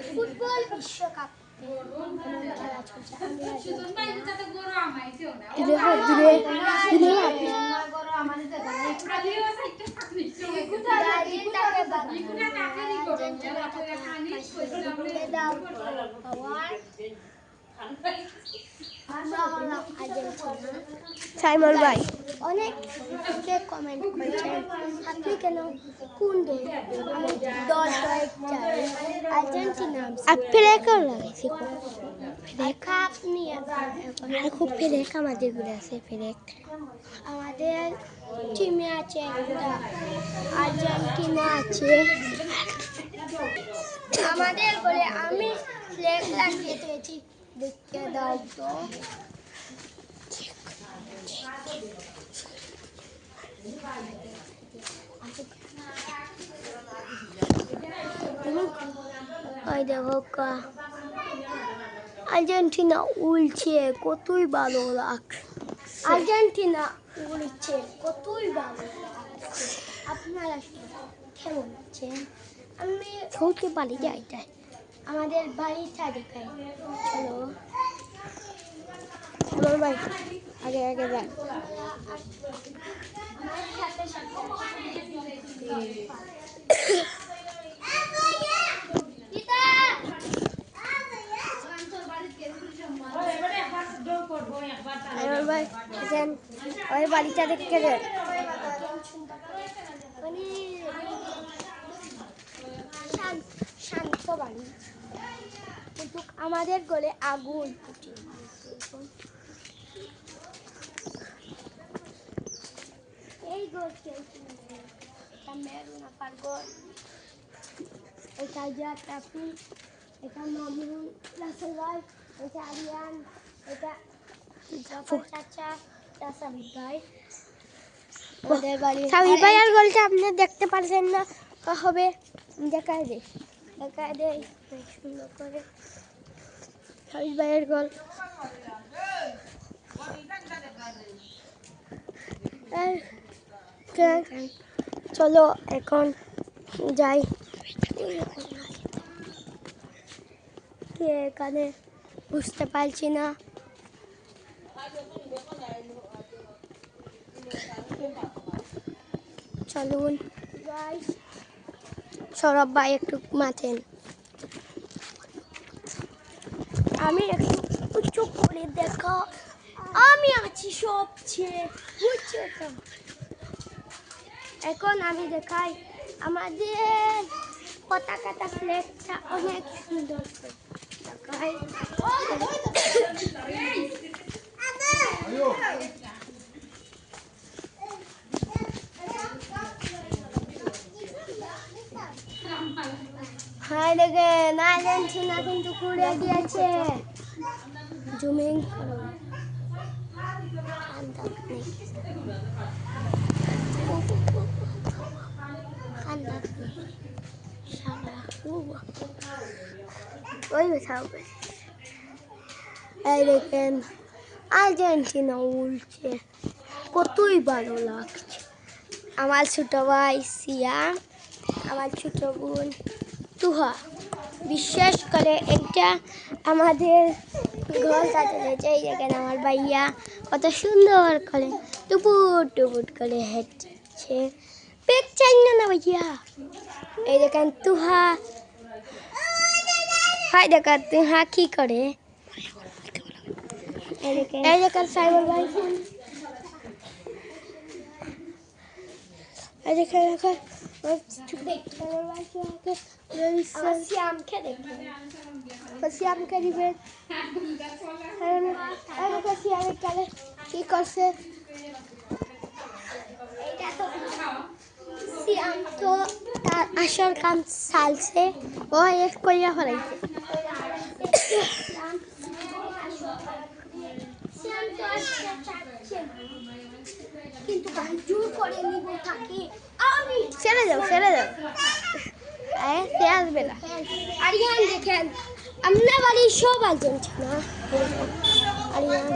football বিশ্বকাপ Simon ভাই অনেক কমেন্ট করেছেন আপনি কেন কোন দল আর্জেন্টিনা ফেরেকাও লাগাইছি আপনি খুব ফেরেক আমাদের গুলো আছে ফেরেক আমাদের টিমে আছে একটা আর্জেন্টিনা আছে আমাদের বলে আমি ফ্ল্যাগ লাগিয়ে দিয়েছি দেখতে দাও তো ওই দেখো আর্জেন্টিনা উলছে কতই ভালো লাগছে আর্জেন্টিনা উলছে কতই ভালো লাগছে আপনারা কেমন আছেন আমি ছোটকে বাড়ি যাই আমাদের বাড়িটা দেখাই চলো সাইমন ভাই আগে আগে যান সাইমন ভাই আছেন ওই বাড়িটা দেখতে যান শান্ত বাড়ি কিন্তু আমাদের গলে আগুন এই গোল এটা মেরুন আপার গোল এটা জাতাপি এটা মামুন রাসেল ভাই এটা আরিয়ান এটা চাচা সাবির ভাই আমাদের বাড়ি সাবির ভাই আর গোলটা আপনি দেখতে পারছেন না হবে দেখায় দে সুন্দর করে সাবির ভাইয়ের গোল চলো এখন যাই এখানে বুঝতে পারছি না চলুন সৌরভ ভাই একটু মাথেন আমি একটু উঁচু করে দেখো আমি আছি সবচেয়ে উঁচু এখন আমি দেখাই আমাদের পতাকাটা ফ্ল্যাগটা অনেক সুন্দর দেখাই হাই দেখেন আর্জেন্টিনা কিন্তু কুড়ে দিয়েছে জুমিং এই দেখেন আর্জেন্টিনা উলছে কতই ভালো লাগছে আমার ছোট ভাই সিয়াম আমার ছোট বোন তুহা বিশেষ করে এটা আমাদের ঘর সাজাচ্ছে এই দেখেন আমার ভাইয়া কত সুন্দর করে টুপুট টুপুট করে হেঁটছে পেট চাই না ভাইয়া এই দেখেন তুহা হাই দেখা তুহা কি করে এই দেখেন সাইমন ভাই এই দেখেন দেখেন শ্যামকে দেখে শ্যামকে দিবেন শ্যামের কালে কি করছে শ্যাম তো তার আসল কাম চালছে ও এক করিয়া ফেলাইছে কিন্তু জোর করে নিব তাকে আমি ছেড়ে যাও সে আসবে না আরিয়ান দেখেন আমরা বাড়ির সব আর্জেন্টিনা আরিয়ান